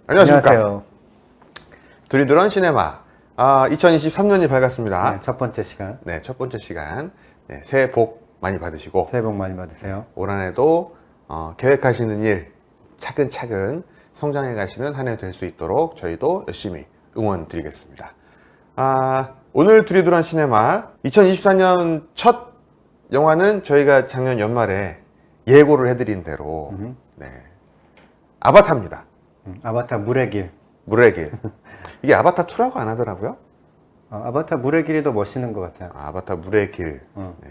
안녕하십니까. 안녕하세요. 두리두런 시네마. 2023년이 밝았습니다. 네, 첫 번째 시간. 네, 첫 번째 시간. 네, 새해 복 많이 받으시고, 새해 복 많이 받으세요. 올 한 해도 계획하시는 일 차근차근 성장해 가시는 한 해 될 수 있도록 저희도 열심히 응원 드리겠습니다. 오늘 두리두런 시네마 2024년 첫 영화는 저희가 작년 연말에 예고를 해드린 대로 네, 아바타입니다. 아바타 물의 길. 물의 길. 이게 아바타 2라고 안 하더라고요. 아바타 물의 길이 더 멋있는 것 같아요. 아바타 물의 길. 네.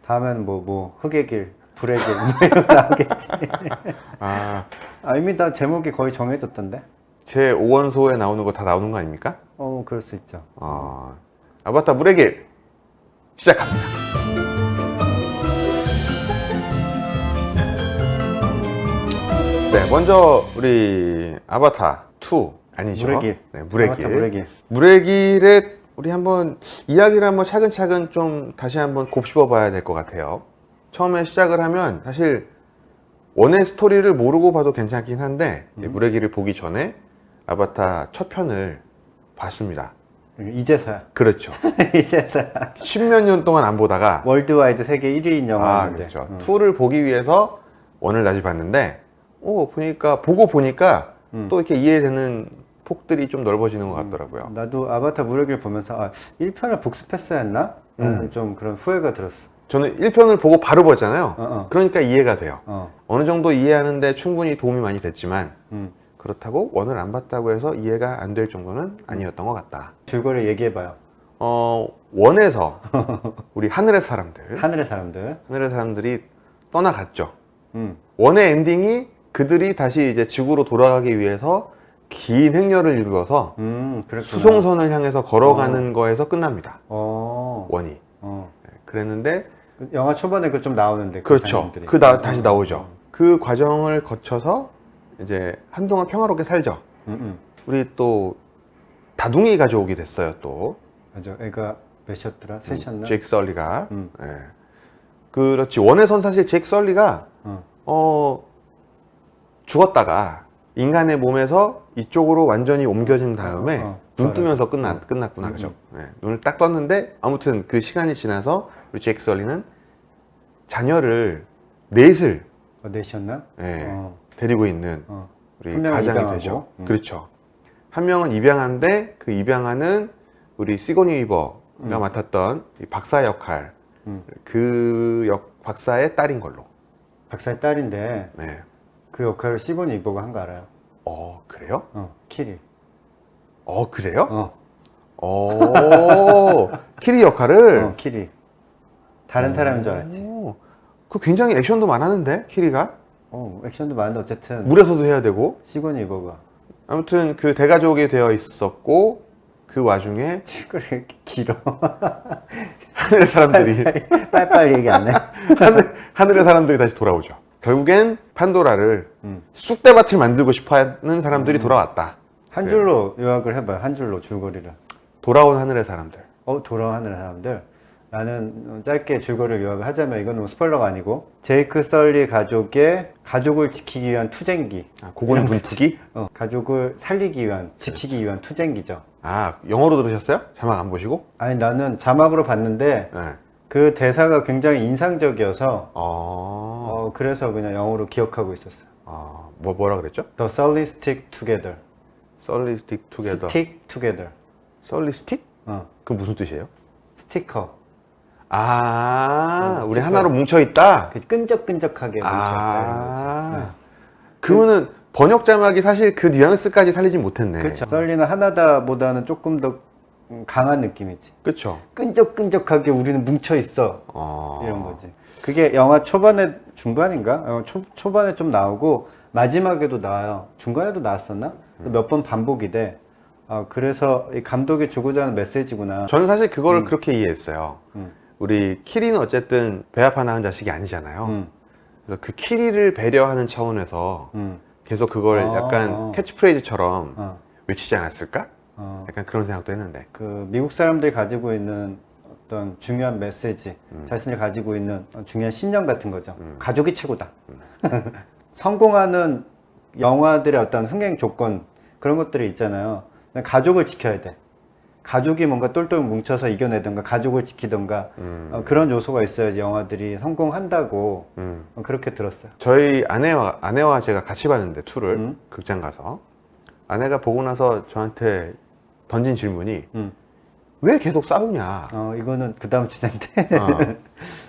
다음엔 뭐 흙의 길, 불의 길 뭐 이런 거 나오겠지. 이미 다 제목이 거의 정해졌던데. 제 5원소에 나오는 거 다 나오는 거 아닙니까? 그럴 수 있죠. 아바타 물의 길 시작합니다. 네, 먼저 우리 아바타 2 아니죠? 물의 길. 네, 물의 아바타 길. 물의 길. 물의 길에 우리 한번 이야기를 한번 차근차근 좀 다시 한번 곱씹어 봐야 될 것 같아요. 처음에 시작을 하면 사실 원의 스토리를 모르고 봐도 괜찮긴 한데 물의 길을 보기 전에 아바타 첫 편을 봤습니다. 이제서야. 그렇죠. 이제서야. 10몇 년 동안 안 보다가 월드와이드 세계 1위인 영화인데. 그렇죠. 2를 보기 위해서 1을 다시 봤는데 보고 보니까 또 이렇게 이해되는 폭들이 좀 넓어지는 것 같더라고요. 나도 아바타 물의 길 보면서 1편을 복습했어야 했나? 좀 그런 후회가 들었어. 저는 1편을 보고 바로 봤잖아요. 어. 그러니까 이해가 돼요. 어. 어느 정도 이해하는데 충분히 도움이 많이 됐지만 그렇다고 1을 안 봤다고 해서 이해가 안 될 정도는 아니었던 것 같다. 줄거리 얘기해봐요. 1에서 우리 하늘의 사람들, 하늘의 사람들. 하늘의 사람들이 떠나갔죠. 음. 1의 엔딩이 그들이 다시 이제 지구로 돌아가기 위해서 긴 행렬을 이루어서 그랬구나. 수송선을 향해서 걸어가는 거에서 끝납니다. 1이. 그랬는데 영화 초반에 그 좀 나오는데. 그렇죠. 다시 나오죠. 그 과정을 거쳐서 이제 한동안 평화롭게 살죠. 우리 또 다둥이 가져오게 됐어요. 또 맞아. 애가 몇이었더라? 셋이었나? 제이크 설리가. 예. 그렇지. 1에선 사실 제이크 설리가 죽었다가 인간의 몸에서 이쪽으로 완전히 옮겨진 다음에 눈 뜨면서 끝났구나. 그죠? 네, 눈을 딱 떴는데 아무튼 그 시간이 지나서 우리 제이크 설리는 자녀를 넷을 넷이었나? 데리고 있는 우리 한 명은 가장이 입양하고. 되죠. 그렇죠. 한 명은 입양한데 그 입양하는 우리 시고니 위버가 맡았던 이 박사 역할 박사의 딸인 걸로. 박사의 딸인데 네. 그 역할을 시고니 이버가 한 거 알아요? 그래요? 키리. 그래요? 키리 역할을? 키리. 다른 사람인 줄 알았지. 그 굉장히 액션도 많았는데, 키리가? 액션도 많은데 어쨌든 물에서도 해야 되고. 시고니 이버가. 아무튼 그 대가족이 되어 있었고, 그 와중에 그래 이렇게 길어. 하늘의 사람들이 빨리빨리 얘기 안 해. 하늘의 사람들이 다시 돌아오죠. 결국엔 판도라를 쑥대밭을 만들고 싶어하는 사람들이 돌아왔다. 한 줄로 요약을 해봐요. 한 줄로 줄거리를. 돌아온 하늘의 사람들. 돌아온 하늘의 사람들. 나는 짧게 줄거리를 요약을 하자면 이건 뭐 스포일러가 아니고 제이크 설리 가족을 지키기 위한 투쟁기. 고군분투기? 가족을 살리기 위한, 지키기 위한 투쟁기죠. 영어로 들으셨어요? 자막 안 보시고? 아니 나는 자막으로 봤는데 네. 그 대사가 굉장히 인상적이어서 그래서 그냥 영어로 기억하고 있었어요. 뭐라 그랬죠? The Sully Stick Together. Sully Stick Together. Stick Together. Sully Stick? 그 무슨 뜻이에요? 스티커. 우리 하나로 뭉쳐있다? 끈적끈적하게 뭉쳐있다. 그러면은 번역 자막이 사실 그 뉘앙스까지 살리진 못했네. 그렇죠. 썰리는 하나다보다는 조금 더 강한 느낌이지. 그렇죠. 끈적끈적하게 우리는 뭉쳐있어. 이런 거지. 그게 영화 초반에, 중반인가? 초반에 좀 나오고 마지막에도 나와요. 중간에도 나왔었나? 몇 번 반복이 돼. 그래서 이 감독이 주고자 하는 메시지구나. 저는 사실 그걸 그렇게 이해했어요. 우리 키리는 어쨌든 배아파 낳은 자식이 아니잖아요. 그래서 그 키리를 배려하는 차원에서 계속 그걸 약간 캐치프레이즈처럼 외치지 않았을까? 약간 그런 생각도 했는데. 그 미국 사람들이 가지고 있는 어떤 중요한 메시지, 자신이 가지고 있는 중요한 신념 같은 거죠. 가족이 최고다. 성공하는 영화들의 어떤 흥행 조건, 그런 것들이 있잖아요. 가족을 지켜야 돼. 가족이 뭔가 똘똘 뭉쳐서 이겨내던가 가족을 지키던가 그런 요소가 있어야지 영화들이 성공한다고 그렇게 들었어요. 저희 아내와 제가 같이 봤는데 투를 극장 가서 아내가 보고 나서 저한테 던진 질문이 왜 계속 싸우냐? 이거는 그 다음 주제인데.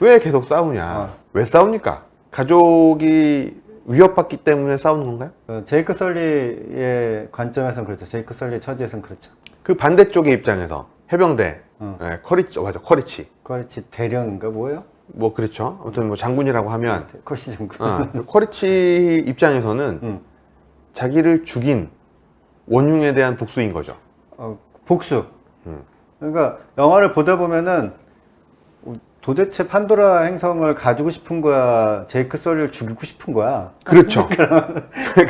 왜 계속 싸우냐? 왜 싸웁니까? 가족이 위협받기 때문에 싸우는 건가요? 제이크 설리의 관점에서는 그렇죠. 제이크 설리의 처지에서는 그렇죠. 그 반대쪽의 입장에서 해병대, 예, 커리치. 커리치 대령인가 뭐예요? 뭐 그렇죠. 아무튼 뭐 장군이라고 하면 커리치 장군. 커리치 입장에서는 자기를 죽인 원흉에 대한 복수인 거죠. 복수. 그러니까 영화를 보다 보면은 도대체 판도라 행성을 가지고 싶은 거야, 제이크 설리를 죽이고 싶은 거야. 그렇죠.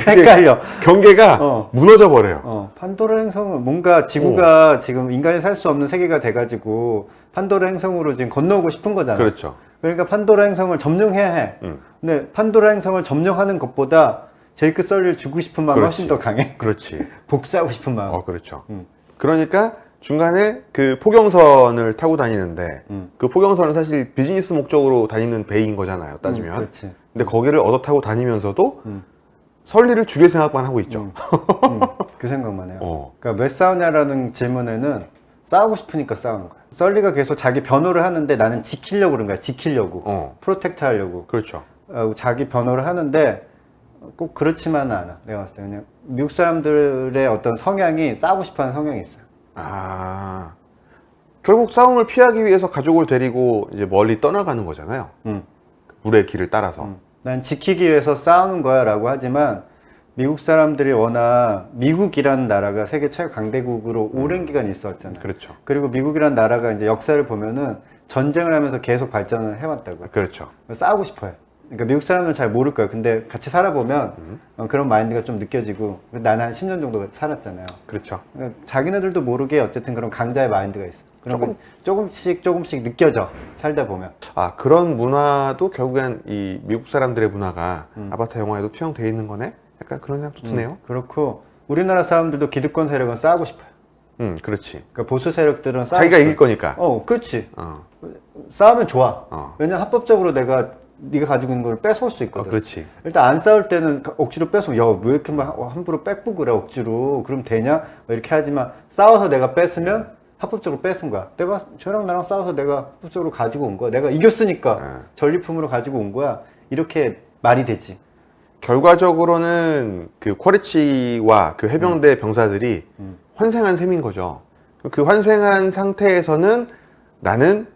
헷갈려. 경계가 무너져 버려요. 판도라 행성은 뭔가 지구가 지금 인간이 살 수 없는 세계가 돼가지고 판도라 행성으로 지금 건너오고 싶은 거잖아. 그렇죠. 그러니까 판도라 행성을 점령해야 해. 근데 판도라 행성을 점령하는 것보다 제이크 설리를 죽이고 싶은 마음이 훨씬 더 강해. 그렇지. 복수하고 싶은 마음. 그렇죠. 그러니까 중간에 그 포경선을 타고 다니는데 그 포경선은 사실 비즈니스 목적으로 다니는 배인 거잖아요, 따지면. 그렇지. 근데 거기를 얻어 타고 다니면서도 설리를 죽일 생각만 하고 있죠. 그 생각만 해요. 그러니까 왜 싸우냐라는 질문에는 싸우고 싶으니까 싸우는 거야. 설리가 계속 자기 변호를 하는데 나는 지키려고 그런 거야. 지키려고. 프로텍트 하려고. 그렇죠. 자기 변호를 하는데 꼭 그렇지만은 않아. 내가 봤을 때 그냥 미국 사람들의 어떤 성향이 싸우고 싶어하는 성향이 있어요. 결국 싸움을 피하기 위해서 가족을 데리고 이제 멀리 떠나가는 거잖아요. 물의 길을 따라서. 난 지키기 위해서 싸우는 거야 라고 하지만 미국 사람들이 워낙 미국이라는 나라가 세계 최고 강대국으로 오랜 기간 있었잖아요. 그렇죠. 그리고 미국이라는 나라가 이제 역사를 보면은 전쟁을 하면서 계속 발전을 해왔다고요. 그렇죠. 싸우고 싶어요. 그러니까 미국 사람들은 잘 모를 거예요. 근데 같이 살아보면 그런 마인드가 좀 느껴지고 나는 한 10년 정도 살았잖아요. 그렇죠. 그러니까 자기네들도 모르게 어쨌든 그런 강자의 마인드가 있어. 그런 조금씩 느껴져 살다 보면. 그런 문화도 결국엔 이 미국 사람들의 문화가 아바타 영화에도 투영되어 있는 거네? 약간 그런 생각도 드네요. 그렇고 우리나라 사람들도 기득권 세력은 싸우고 싶어요. 그렇지. 그러니까 보수 세력들은 싸우고 자기가 싶어요. 이길 거니까. 그렇지. 싸우면 좋아. 어. 왜냐면 합법적으로 네가 가지고 있는 걸 뺏어올 수 있거든. 그렇지. 일단 안 싸울 때는 억지로 뺏으면 야, 왜 이렇게 막 함부로 뺏고 그래 억지로. 그럼 되냐? 이렇게 하지만 싸워서 내가 뺏으면 합법적으로 뺏은 거야. 내가 저랑 나랑 싸워서 내가 합법적으로 가지고 온 거야. 내가 이겼으니까 전리품으로 가지고 온 거야. 이렇게 말이 되지. 결과적으로는 그 쿼리치와 그 해병대 병사들이 환생한 셈인 거죠. 그 환생한 상태에서는 나는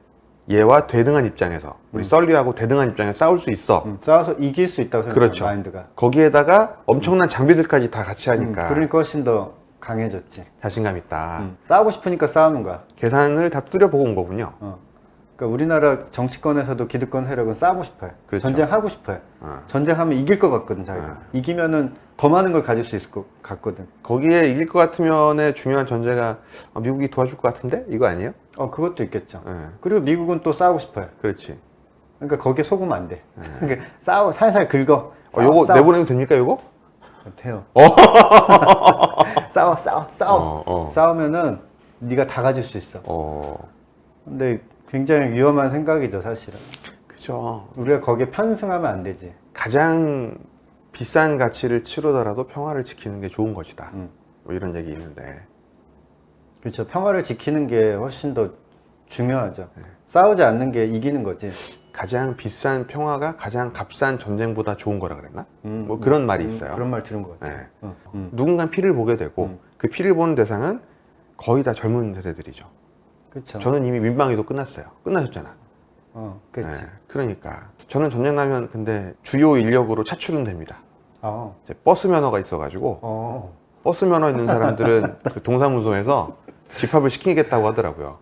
얘와 대등한 입장에서 우리 썰리하고 대등한 입장에서 싸울 수 있어. 싸워서 이길 수 있다고 생각해요. 그렇죠. 마인드가. 거기에다가 엄청난 장비들까지 다 같이 하니까 그러니까 훨씬 더 강해졌지. 자신감 있다. 싸우고 싶으니까 싸우는 거야. 계산을 다 뚜려보고 온 거군요. 그러니까 우리나라 정치권에서도 기득권 세력은 싸우고 싶어요. 그렇죠. 전쟁하고 싶어요. 전쟁하면 이길 것 같거든, 자기가. 이기면은 더 많은 걸 가질 수 있을 것 같거든. 거기에 이길 것 같으면의 중요한 전제가 미국이 도와줄 것 같은데? 이거 아니에요? 그것도 있겠죠. 그리고 미국은 또 싸우고 싶어요. 그렇지. 그러니까 거기에 속으면 안 돼. 그러니까 살살 긁어. 요거 내보내도 됩니까, 요거? 돼요. 싸워. 싸우면은 네가 다 가질 수 있어. 근데 굉장히 위험한 생각이죠, 사실은. 그죠. 우리가 거기에 편승하면 안 되지. 가장 비싼 가치를 치르더라도 평화를 지키는 게 좋은 것이다. 뭐 이런 얘기 있는데. 그렇죠. 평화를 지키는 게 훨씬 더 중요하죠. 싸우지 않는 게 이기는 거지. 가장 비싼 평화가 가장 값싼 전쟁보다 좋은 거라 그랬나? 뭐 그런 말이 있어요. 그런 말 들은 것 같아요. 누군가 피를 보게 되고 그 피를 보는 대상은 거의 다 젊은 세대들이죠. 그렇죠. 저는 이미 민방위도 끝났어요. 끝나셨잖아. 그렇지. 그러니까 저는 전쟁 나면 근데 주요 인력으로 차출은 됩니다. 이제 버스 면허가 있어가지고 버스 면허 있는 사람들은 그 동사무소에서 집합을 시키겠다고 하더라고요.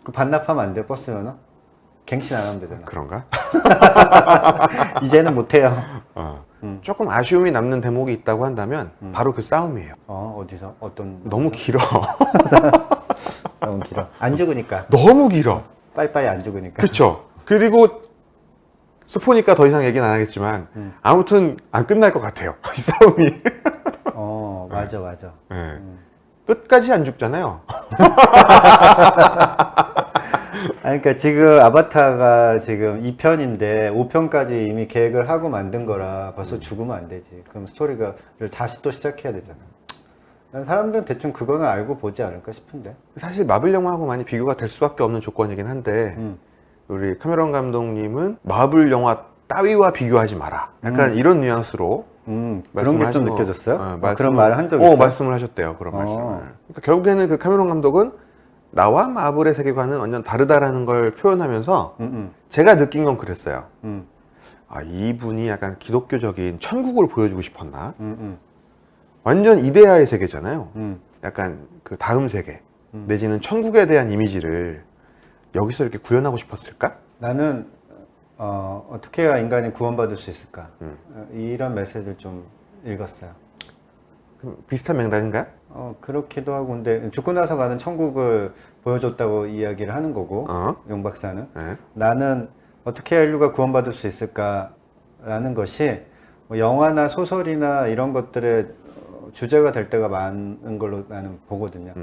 그 반납하면 안 돼요, 버스 면허? 갱신 안 하면 되잖아. 그런가? 이제는 못해요. 조금 아쉬움이 남는 대목이 있다고 한다면 바로 그 싸움이에요. 어디서? 어떤? 너무 길어. 너무 길어. 안 죽으니까. 너무 길어. 빨리빨리 안 죽으니까. 그쵸. 그리고 스포니까 더 이상 얘기는 안 하겠지만 아무튼 안 끝날 것 같아요. 이 싸움이. 맞아, 맞아. 예. 끝까지 안 죽잖아요. 아니, 그러니까 지금 아바타가 지금 2편인데 5편까지 이미 계획을 하고 만든 거라 벌써 죽으면 안 되지. 그럼 스토리를 다시 또 시작해야 되잖아. 난 사람들은 대충 그거는 알고 보지 않을까 싶은데. 사실 마블 영화하고 많이 비교가 될 수밖에 없는 조건이긴 한데 우리 카메론 감독님은 마블 영화 따위와 비교하지 마라. 약간 이런 뉘앙스로 그런 말씀을 게 좀 하신 거. 느껴졌어요? 말씀을- 그런 말을 한 적 있어요? 말씀을 하셨대요. 그런 말씀을. 그러니까 결국에는 그 카메론 감독은 나와 마블의 세계관은 완전 다르다라는 걸 표현하면서 제가 느낀 건 그랬어요. 아, 이분이 약간 기독교적인 천국을 보여주고 싶었나? 완전 이데아의 세계잖아요. 약간 그 다음 세계 내지는 천국에 대한 이미지를 여기서 이렇게 구현하고 싶었을까? 나는 어떻게 해야 인간이 구원받을 수 있을까? 이런 메시지를 좀 읽었어요. 그럼 비슷한 맥락인가요? 그렇기도 하고, 근데 죽고 나서 가는 천국을 보여줬다고 이야기를 하는 거고, 용 박사는. 네. 나는 어떻게 해야 인류가 구원받을 수 있을까라는 것이 뭐 영화나 소설이나 이런 것들의 주제가 될 때가 많은 걸로 나는 보거든요.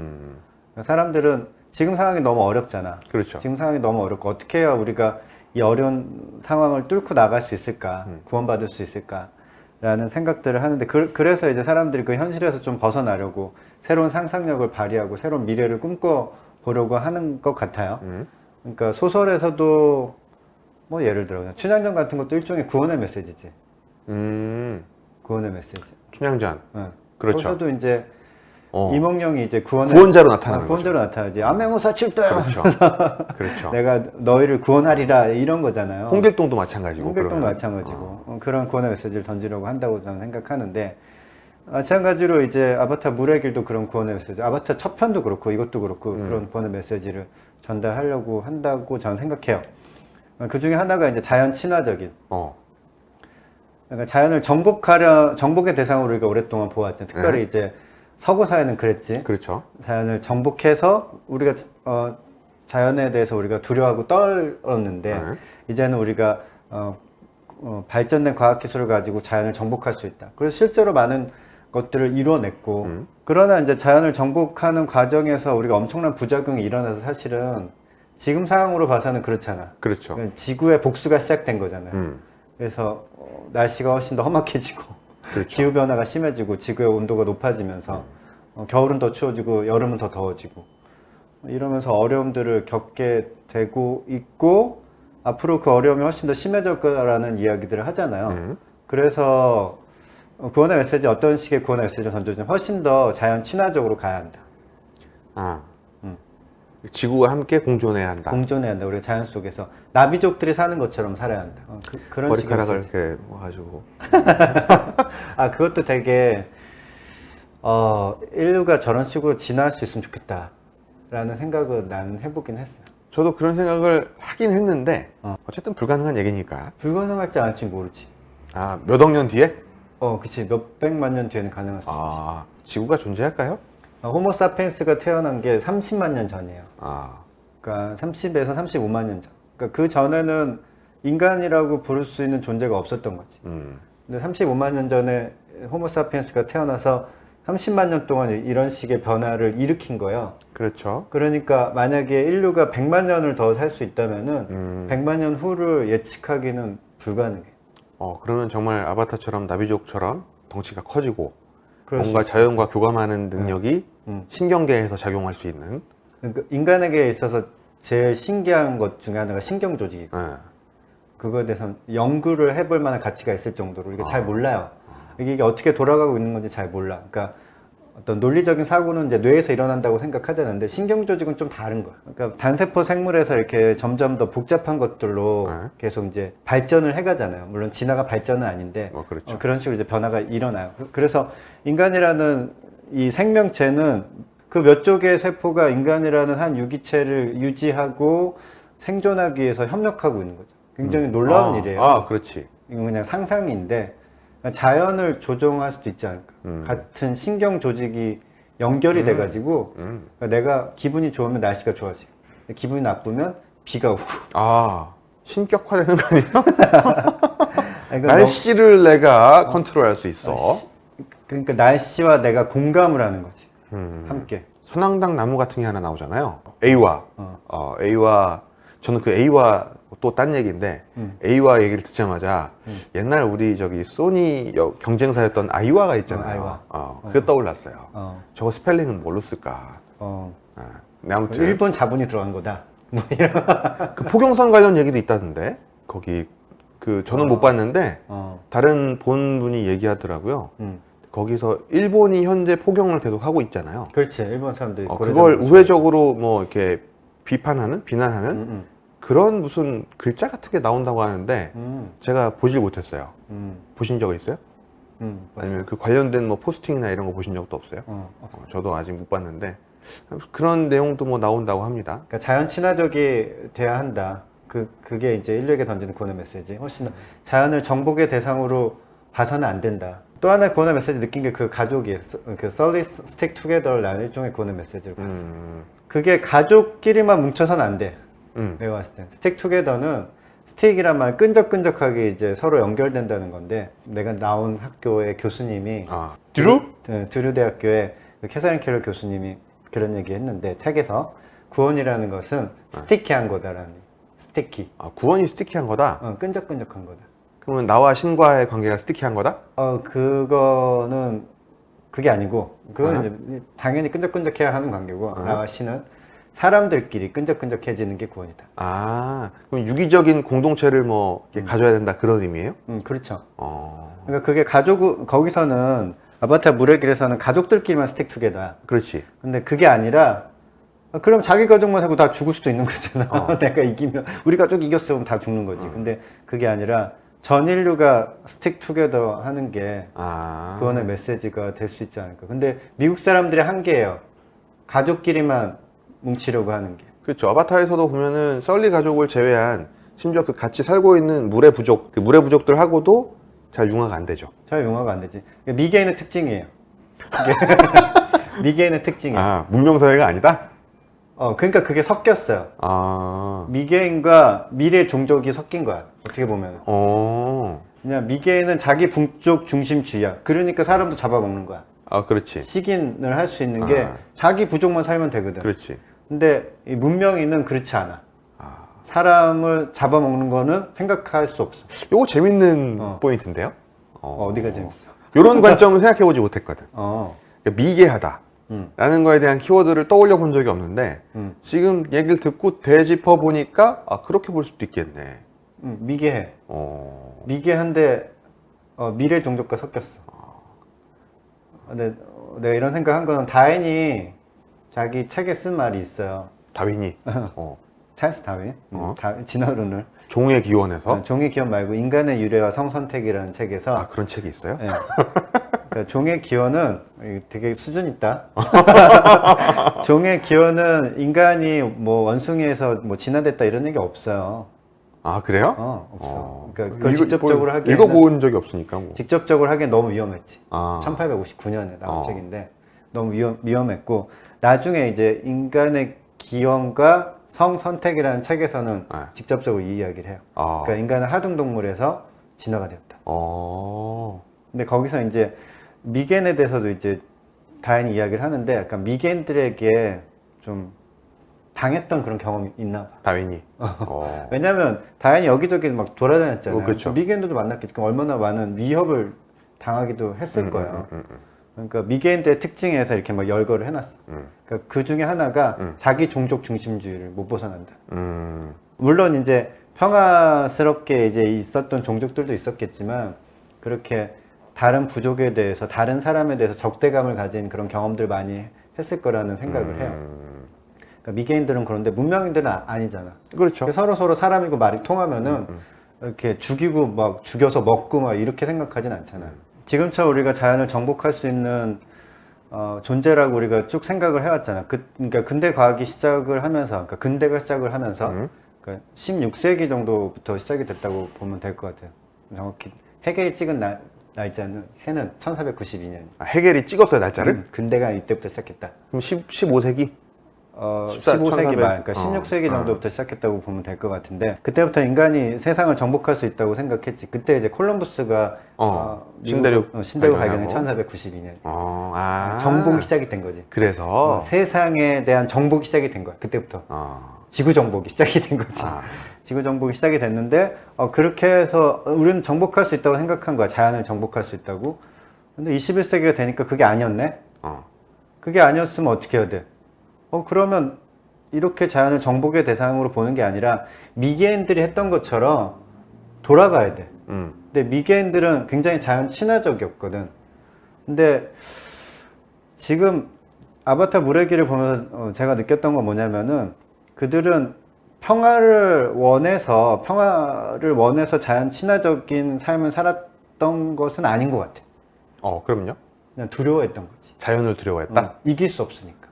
사람들은 지금 상황이 너무 어렵잖아. 그렇죠. 지금 상황이 너무 어렵고 어떻게 해야 우리가 이 어려운 상황을 뚫고 나갈 수 있을까? 구원받을 수 있을까? 라는 생각들을 하는데 그래서 이제 사람들이 그 현실에서 좀 벗어나려고 새로운 상상력을 발휘하고 새로운 미래를 꿈꿔보려고 하는 것 같아요. 그러니까 소설에서도 뭐 예를 들어 그냥 춘향전 같은 것도 일종의 구원의 메시지지. 구원의 메시지. 춘향전. 응. 그렇죠. 거기서도 이제 이몽룡이 이제 구원자로 나타나는 구원자로 나타나지. 암행어사 칠대. 그렇죠. 그렇죠. 내가 너희를 구원하리라 이런 거잖아요. 홍길동도 마찬가지고. 홍길동도 그러면. 마찬가지고 그런 구원의 메시지를 던지려고 한다고 저는 생각하는데 마찬가지로 이제 아바타 물의 길도 그런 구원의 메시지. 아바타 첫 편도 그렇고 이것도 그렇고 그런 구원의 메시지를 전달하려고 한다고 저는 생각해요. 그 중에 하나가 이제 자연 친화적인. 그러니까 자연을 정복의 대상으로 우리가 오랫동안 보았죠. 특별히 이제 서구 사회는 그랬지. 그렇죠. 자연을 정복해서 우리가 자연에 대해서 우리가 두려워하고 떨었는데 이제는 우리가 발전된 과학기술을 가지고 자연을 정복할 수 있다. 그래서 실제로 많은 것들을 이뤄냈고 그러나 이제 자연을 정복하는 과정에서 우리가 엄청난 부작용이 일어나서 사실은 지금 상황으로 봐서는 그렇잖아. 그렇죠. 지구의 복수가 시작된 거잖아요. 그래서 날씨가 훨씬 더 험악해지고 그렇죠. 기후변화가 심해지고 지구의 온도가 높아지면서 겨울은 더 추워지고 여름은 더 더워지고 이러면서 어려움들을 겪게 되고 있고 앞으로 그 어려움이 훨씬 더 심해질 거라는 이야기들을 하잖아요. 그래서 구원의 메시지 어떤 식의 구원의 메시지를 던져주면 훨씬 더 자연 친화적으로 가야 한다. 지구와 함께 공존해야 한다. 공존해야 한다. 우리가 자연 속에서 나비족들이 사는 것처럼 살아야 한다. 그런 머리카락을 이렇게 모아가지고. 그것도 되게 인류가 저런 식으로 진화할 수 있으면 좋겠다라는 생각을 나는 해보긴 했어요. 저도 그런 생각을 하긴 했는데 어쨌든 불가능한 얘기니까. 불가능할지 않을지 모르지. 몇 억 년 뒤에? 그치. 몇백만 년 뒤에는 가능할 수 있지. 지구가 존재할까요? 호모사피엔스가 태어난 게 30만 년 전이에요. 그러니까 30에서 35만 년 전. 그러니까 그 전에는 인간이라고 부를 수 있는 존재가 없었던 거지. 근데 35만 년 전에 호모사피엔스가 태어나서 30만 년 동안 이런 식의 변화를 일으킨 거예요. 그렇죠. 그러니까 만약에 인류가 100만 년을 더 살 수 있다면은 100만 년 후를 예측하기는 불가능해. 그러면 정말 아바타처럼 나비족처럼 덩치가 커지고 뭔가 자연과 교감하는 능력이 신경계에서 작용할 수 있는. 그러니까 인간에게 있어서 제일 신기한 것 중에 하나가 신경 조직이고 그거에 대해서 연구를 해볼 만한 가치가 있을 정도로 우리가 잘 몰라요. 이게 어떻게 돌아가고 있는 건지 잘 몰라. 그러니까 어떤 논리적인 사고는 이제 뇌에서 일어난다고 생각하자는데 신경 조직은 좀 다른 거야. 그러니까 단세포 생물에서 이렇게 점점 더 복잡한 것들로 계속 이제 발전을 해가잖아요. 물론 진화가 발전은 아닌데 그렇죠. 그런 식으로 이제 변화가 일어나요. 그래서 인간이라는 이 생명체는 그 몇 쪽의 세포가 인간이라는 한 유기체를 유지하고 생존하기 위해서 협력하고 있는 거죠. 굉장히 놀라운 일이에요. 그렇지. 이건 그냥 상상인데 자연을 조종할 수도 있지 않을까. 같은 신경 조직이 연결이 돼가지고 그러니까 내가 기분이 좋으면 날씨가 좋아지고 기분이 나쁘면 비가 오고. 신격화되는 거 아니에요? 날씨를 내가 컨트롤할 수 있어. 그러니까 날씨와 내가 공감을 하는 거지. 음. 함께. 선앙당 나무 같은 게 하나 나오잖아요. A와 A와 저는 그 A와 또 딴 얘기인데 A와 얘기를 듣자마자 옛날 우리 저기 소니 경쟁사였던 아이와가 있잖아요. 아이와. 그게 떠올랐어요. 어. 저거 스펠링은 뭘로 쓸까? 어. 네, 아무튼 일본 자본이 들어간 거다. 뭐 이런. 그 포경선 관련 얘기도 있다던데 거기 그 저는 못 봤는데 다른 본 분이 얘기하더라고요. 거기서 일본이 현재 포경을 계속 하고 있잖아요. 그렇지. 일본 사람들이 그걸 우회적으로 뭐 이렇게 비난하는 그런 무슨 글자 같은 게 나온다고 하는데 제가 보질 못했어요. 보신 적 있어요? 아니면 그 관련된 뭐 포스팅이나 이런 거 보신 적도 없어요? 저도 아직 못 봤는데 그런 내용도 뭐 나온다고 합니다. 그러니까 자연 친화적이 돼야 한다. 그게 이제 인류에게 던지는 구원의 메시지. 훨씬 자연을 정복의 대상으로 봐서는 안 된다. 또 하나의 구원의 메시지 느낀 게 그 가족이에요. 그 Solid Stick Together라는 일종의 구원의 메시지를 봤어요. 그게 가족끼리만 뭉쳐서는 안 돼. 내가 봤을 때 Stick Together는 스틱이란 말 끈적끈적하게 이제 서로 연결된다는 건데 내가 나온 학교의 교수님이 드루 대학교의 캐서린 켈러 교수님이 그런 얘기 했는데 책에서 구원이라는 것은 스티키한 거다라는 스티키. 구원이 스티키한 거다? 끈적끈적한 거다. 그러면 나와 신과의 관계가 스티키한 거다? 그거는 그게 아니고 그건 이제 당연히 끈적끈적해야 하는 관계고 나와 신은 사람들끼리 끈적끈적해지는 게 구원이다. 그럼 유기적인 공동체를 뭐 이렇게 가져야 된다 그런 의미예요? 그렇죠. 그러니까 그게 거기서는 아바타 물의 길에서는 가족들끼리만 스틱 투게더. 그렇지. 근데 그게 아니라 그럼 자기 가족만 살고 다 죽을 수도 있는 거잖아. 내가 이기면 우리 가족이 이겼어 그럼 다 죽는 거지. 근데 그게 아니라 전 인류가 스틱 투게더 하는 게 구원의 메시지가 될 수 있지 않을까. 근데 미국 사람들의 한계예요. 가족끼리만 뭉치려고 하는 게. 그렇죠. 아바타에서도 보면은 썰리 가족을 제외한 심지어 그 같이 살고 있는 물의 부족, 그 물의 부족들하고도 잘 융화가 안 되죠. 잘 융화가 안 되지. 미개인의 특징이에요. 미개인의 특징이에요. 문명사회가 아니다? 그러니까 그게 섞였어요. 미개인과 미래 종족이 섞인 거야. 어떻게 보면. 그냥 미개인은 자기 북쪽 중심주의야. 그러니까 사람도 잡아먹는 거야. 그렇지. 식인을 할 수 있는 게 자기 부족만 살면 되거든. 그렇지. 근데 이 문명인은 그렇지 않아. 사람을 잡아먹는 거는 생각할 수 없어. 요거 재밌는 포인트인데요? 어디가 재밌어? 이런 관점은 생각해보지 못했거든. 어. 그러니까 미개하다. 라는 거에 대한 키워드를 떠올려 본 적이 없는데 지금 얘기를 듣고 되짚어 보니까 그렇게 볼 수도 있겠네. 미개해. 미개한데 미래 종족과 섞였어. 근데 내가 이런 생각한 거는 다윈이 자기 책에 쓴 말이 있어요. 다윈이? 찰스 다윈? 진화론을. 종의 기원에서? 종의 기원 말고 인간의 유래와 성선택이라는 책에서 그런 책이 있어요? 네. 그러니까 종의 기원은 되게 수준 있다. 종의 기원은 인간이 뭐 원숭이에서 뭐 진화됐다 이런 얘기 없어요. 그래요? 없어. 그러니까 그걸 직접적으로 하기에는 읽어본 적이 없으니까 뭐. 직접적으로 하기엔 너무 위험했지. 1859년에 나온 책인데 너무 위험했고 나중에 이제 인간의 기원과 성선택이라는 책에서는 직접적으로 이 이야기를 해요. 그러니까 인간은 하등동물에서 진화가 되었다. 근데 거기서 이제 미개인에 대해서도 이제 다양한 이야기를 하는데 약간 미개인들에게 좀 당했던 그런 경험이 있나 봐. 다윈이. 왜냐면 다윈이 여기저기 막 돌아다녔잖아요. 그렇죠. 미개인들도 만났겠지. 그럼 얼마나 많은 위협을 당하기도 했을 거예요. 그러니까 미개인들의 특징에서 이렇게 막 열거를 해놨어. 그러니까 그 중에 하나가 자기 종족 중심주의를 못 벗어난다. 물론 이제 평화스럽게 이제 있었던 종족들도 있었겠지만 그렇게 다른 부족에 대해서 다른 사람에 대해서 적대감을 가진 그런 경험들 많이 했을 거라는 생각을 해요. 그러니까 미개인들은 그런데 문명인들은 아니잖아. 그렇죠. 서로 사람이고 말이 통하면은 이렇게 죽이고 막 죽여서 먹고 막 이렇게 생각하진 않잖아요. 지금처럼 우리가 자연을 정복할 수 있는 존재라고 우리가 쭉 생각을 해왔잖아. 그러니까 근대 과학이 시작을 하면서, 그러니까 근대가 시작을 하면서, 그러니까 16세기 정도부터 시작이 됐다고 보면 될 것 같아요. 정확히 해겔이 찍은 날짜는 해는 1492년. 해겔이 찍었어요 날짜를? 근대가 이때부터 시작했다. 그럼 15세기? 15세기 말, 그러니까 어, 16세기 정도부터 시작했다고 보면 될 것 같은데 그때부터 인간이 세상을 정복할 수 있다고 생각했지. 그때 이제 콜럼부스가 신대륙 신대륙 발견이 발견하고. 1492년. 정복이 시작이 된 거지. 그래서 세상에 대한 정복이 시작이 된 거야. 그때부터. 지구 정복이 시작이 된 거지. 지구 정복이 시작이 됐는데 그렇게 해서 우리는 정복할 수 있다고 생각한 거야. 자연을 정복할 수 있다고. 근데 21세기가 되니까 그게 아니었네. 그게 아니었으면 어떻게 해야 돼? 그러면 이렇게 자연을 정복의 대상으로 보는 게 아니라 미개인들이 했던 것처럼 돌아가야 돼. 근데 미개인들은 굉장히 자연 친화적이었거든. 근데 지금 아바타 물의 길을 보면서 제가 느꼈던 건 뭐냐면은 그들은 평화를 원해서 자연 친화적인 삶을 살았던 것은 아닌 것 같아. 그럼요. 그냥 두려워했던 거지. 자연을 두려워했다? 이길 수 없으니까.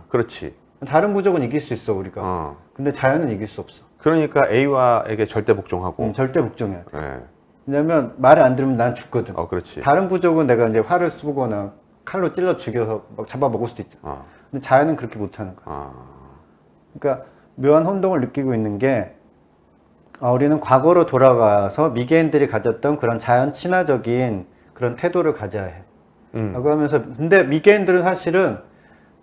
그렇지. 다른 부족은 이길 수 있어, 우리가. 근데 자연은 이길 수 없어. 그러니까 A와에게 절대 복종하고. 절대 복종해야 돼. 네. 왜냐면 말을 안 들으면 난 죽거든. 그렇지. 다른 부족은 내가 이제 활을 쏘거나 칼로 찔러 죽여서 막 잡아먹을 수도 있잖아. 근데 자연은 그렇게 못하는 거야. 그러니까 묘한 혼동을 느끼고 있는 게 우리는 과거로 돌아가서 미개인들이 가졌던 그런 자연 친화적인 그런 태도를 가져야 해. 라고 하면서 근데 미개인들은 사실은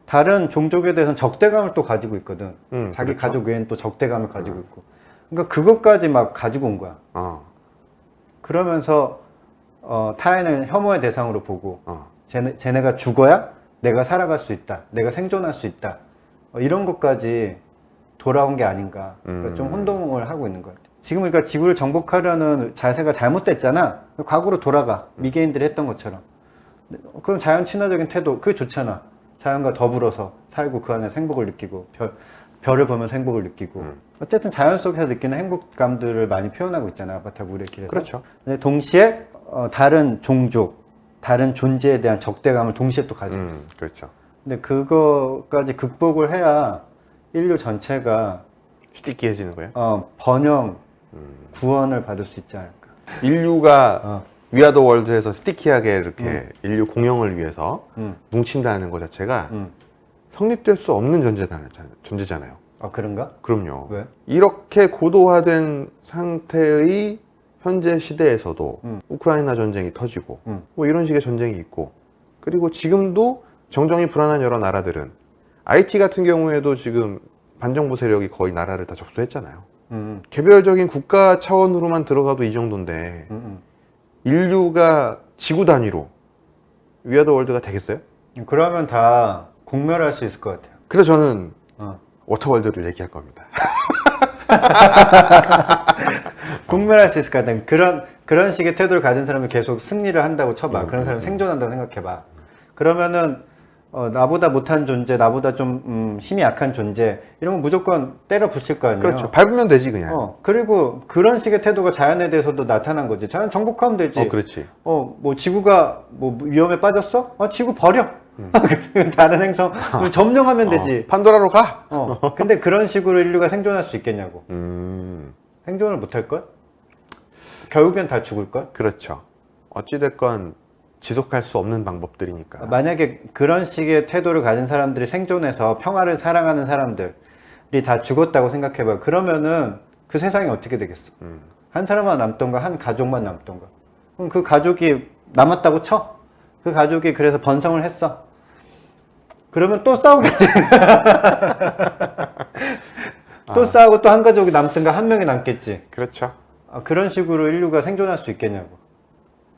다른 종족에 대해서는 적대감을 또 가지고 있거든. 자기 그렇죠. 가족 외에는 또 적대감을 가지고 있고. 그러니까 그것까지 막 가지고 온 거야. 그러면서 타인을 혐오의 대상으로 보고 쟤네가 죽어야 내가 살아갈 수 있다. 내가 생존할 수 있다. 이런 것까지 돌아온 게 아닌가. 그러니까 좀 혼동을 하고 있는 것 같아. 지금 그러니까 지구를 정복하려는 자세가 잘못됐잖아. 과거로 돌아가. 미개인들이 했던 것처럼. 그럼 자연 친화적인 태도, 그게 좋잖아. 자연과 더불어서 살고 그 안에서 행복을 느끼고 별을 보면서 행복을 느끼고 어쨌든 자연 속에서 느끼는 행복감들을 많이 표현하고 있잖아. 아바타 물의 길에서. 그렇죠. 근데 동시에 다른 종족, 다른 존재에 대한 적대감을 동시에 또 가지고 있어. 그렇죠. 근데 그거까지 극복을 해야 인류 전체가 스티키해지는 거예요? 번영, 구원을 받을 수 있지 않을까. 인류가 위아더 월드에서 스티키하게 이렇게 인류 공영을 위해서 뭉친다는 것 자체가 성립될 수 없는 존재잖아요. 그런가? 그럼요. 왜? 이렇게 고도화된 상태의 현재 시대에서도 우크라이나 전쟁이 터지고 뭐 이런 식의 전쟁이 있고 그리고 지금도 정정이 불안한 여러 나라들은 IT 같은 경우에도 지금 반정부 세력이 거의 나라를 다 접수했잖아요. 개별적인 국가 차원으로만 들어가도 이 정도인데 인류가 지구 단위로 위아더 월드가 되겠어요? 그러면 다 공멸할 수 있을 것 같아요. 그래서 저는 워터월드를 얘기할 겁니다. 공멸할 수 있을 것 같아요. 그런 식의 태도를 가진 사람이 계속 승리를 한다고 쳐봐. 그런 사람이 생존한다고 생각해봐. 그러면은 나보다 못한 존재, 나보다 좀 힘이 약한 존재 이런 건 무조건 때려 부실 거 아니에요. 그렇죠. 밟으면 되지 그냥. 그리고 그런 식의 태도가 자연에 대해서도 나타난 거지. 자연 정복하면 되지. 그렇지. 뭐 지구가 뭐 위험에 빠졌어? 지구 버려. 다른 행성 점령하면 되지. 판도라로 가. 근데 그런 식으로 인류가 생존할 수 있겠냐고. 생존을 못할 걸? 결국엔 다 죽을 걸? 그렇죠. 어찌됐건 지속할 수 없는 방법들이니까. 만약에 그런 식의 태도를 가진 사람들이 생존해서 평화를 사랑하는 사람들이 다 죽었다고 생각해봐. 그러면은 그 세상이 어떻게 되겠어? 한 사람만 남던가 한 가족만 남던가. 그럼 그 가족이 남았다고 쳐. 그 가족이 그래서 번성을 했어. 그러면 또 싸우겠지. 또 싸우고 또 한 가족이 남든가 한 명이 남겠지. 그렇죠. 그런 식으로 인류가 생존할 수 있겠냐고.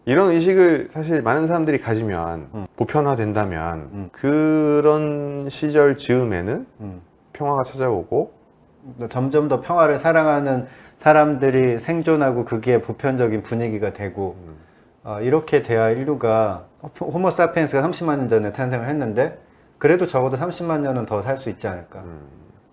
이런 의식을 사실 많은 사람들이 가지면 보편화된다면 그런 시절 즈음에는 평화가 찾아오고 점점 더 평화를 사랑하는 사람들이 생존하고 그게 보편적인 분위기가 되고 이렇게 돼야 인류가 호모 사피엔스가 30만 년 전에 탄생을 했는데 그래도 적어도 30만 년은 더 살 수 있지 않을까.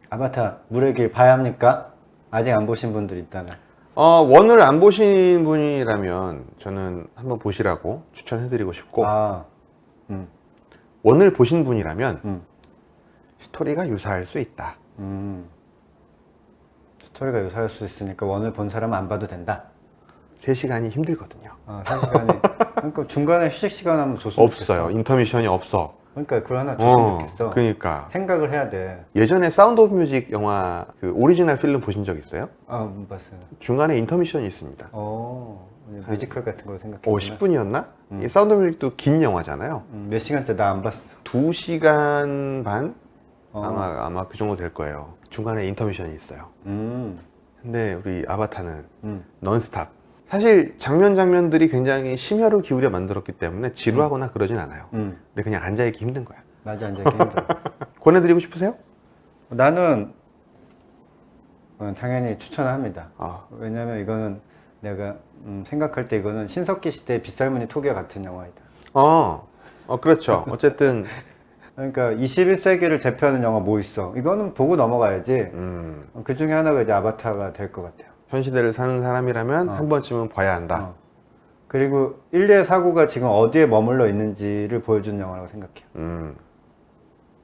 아바타 물의 길 봐야 합니까? 아직 안 보신 분들 있다면. 원을 안 보신 분이라면 저는 한번 보시라고 추천해드리고 싶고 원을 보신 분이라면 스토리가 유사할 수 있다. 스토리가 유사할 수 있으니까 원을 본 사람은 안 봐도 된다. 3시간이 힘들거든요. 3시간이. 그러니까 중간에 휴식 시간 하면 줬으면 없어요. 인터미션이 없어. 그러니까 그걸 하나 줬으면 좋겠어. 그러니까 생각을 해야 돼. 예전에 사운드 오브 뮤직 영화 그 오리지널 필름 보신 적 있어요? 아, 못 봤어요. 중간에 인터미션이 있습니다. 뮤지컬 같은 걸 생각해. 10분이었나? 이 사운드 오브 뮤직도 긴 영화잖아요. 몇 시간째 나 안 봤어. 2시간 반? 어. 아마 그 정도 될 거예요. 중간에 인터미션이 있어요. 근데 우리 아바타는 넌스탑. 사실 장면들이 굉장히 심혈을 기울여 만들었기 때문에 지루하거나 그러진 않아요. 근데 그냥 앉아있기 힘든 거야. 맞아, 앉아있기 힘들어. 권해드리고 싶으세요? 나는 당연히 추천합니다. 아, 왜냐면 이거는 내가 생각할 때 이거는 신석기 시대의 빗살무늬 토끼 같은 영화이다. 그렇죠. 어쨌든 그러니까 21세기를 대표하는 영화 뭐 있어? 이거는 보고 넘어가야지. 그 중에 하나가 이제 아바타가 될 것 같아요. 현 시대를 사는 사람이라면 한 번쯤은 봐야 한다. 그리고 인류의 사고가 지금 어디에 머물러 있는지를 보여주는 영화라고 생각해요.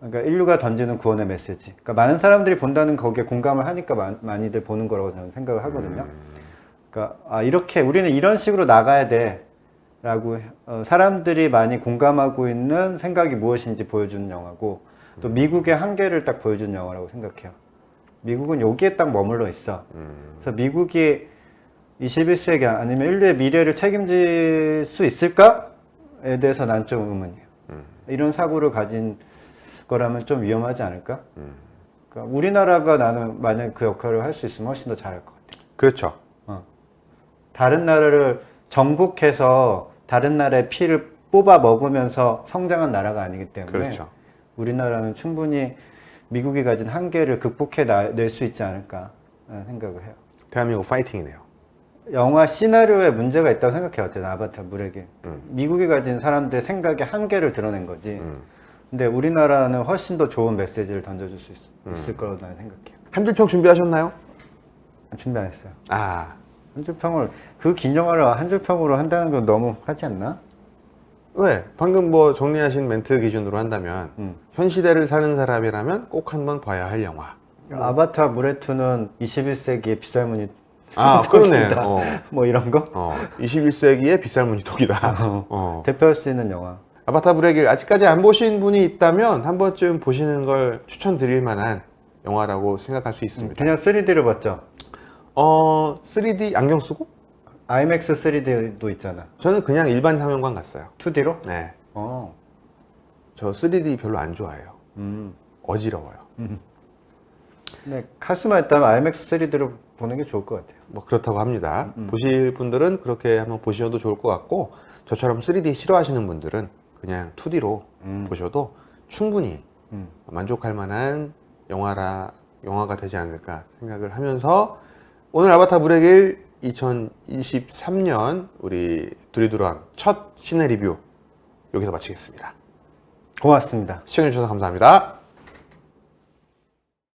그러니까 인류가 던지는 구원의 메시지. 그러니까 많은 사람들이 본다는 거기에 공감을 하니까 많이들 보는 거라고 저는 생각을 하거든요. 그러니까 이렇게 우리는 이런 식으로 나가야 돼 라고 사람들이 많이 공감하고 있는 생각이 무엇인지 보여주는 영화고, 또 미국의 한계를 딱 보여주는 영화라고 생각해요. 미국은 여기에 딱 머물러 있어. 그래서 미국이 21세기 아니면 인류의 미래를 책임질 수 있을까에 대해서 난 좀 의문이에요. 이런 사고를 가진 거라면 좀 위험하지 않을까? 그러니까 우리나라가 나는 만약 그 역할을 할 수 있으면 훨씬 더 잘할 것 같아요. 그렇죠. 다른 나라를 정복해서 다른 나라의 피를 뽑아 먹으면서 성장한 나라가 아니기 때문에 그렇죠. 우리나라는 충분히 미국이 가진 한계를 극복해 낼 수 있지 않을까 생각을 해요. 대한민국 파이팅이네요. 영화 시나리오에 문제가 있다고 생각해요. 어쨌든 아바타 물에게. 미국이 가진 사람들의 생각의 한계를 드러낸 거지. 근데 우리나라는 훨씬 더 좋은 메시지를 던져줄 수 있을 거라고 나는 생각해요. 한 줄 평 준비하셨나요? 준비 안 했어요. 한 줄 평을, 그 긴 영화를 한 줄 평으로 한다는 건 너무 하지 않나? 왜? 방금 정리하신 멘트 기준으로 한다면 현 시대를 사는 사람이라면 꼭 한번 봐야 할 영화. 아바타 물의2는 21세기의 빗살무늬 그러네. 뭐 이런 거? 21세기의 빗살무늬 독이다. 대표할 수 있는 영화. 아바타 불의 길 아직까지 안 보신 분이 있다면 한 번쯤 보시는 걸 추천드릴 만한 영화라고 생각할 수 있습니다. 그냥 3D를 봤죠? 3D 안경 쓰고? IMAX 3D도 있잖아. 저는 그냥 일반 상영관 갔어요. 2D로? 네. 저 3D 별로 안 좋아해요. 어지러워요. 네, 카스마 있다면 IMAX 3D로 보는 게 좋을 것 같아요. 뭐 그렇다고 합니다. 보실 분들은 그렇게 한번 보셔도 좋을 것 같고, 저처럼 3D 싫어하시는 분들은 그냥 2D로 보셔도 충분히 만족할 만한 영화가 되지 않을까 생각을 하면서, 오늘 아바타 불의 길 2023년 우리 두리두란 첫 시내 리뷰 여기서 마치겠습니다. 고맙습니다. 시청해주셔서 감사합니다.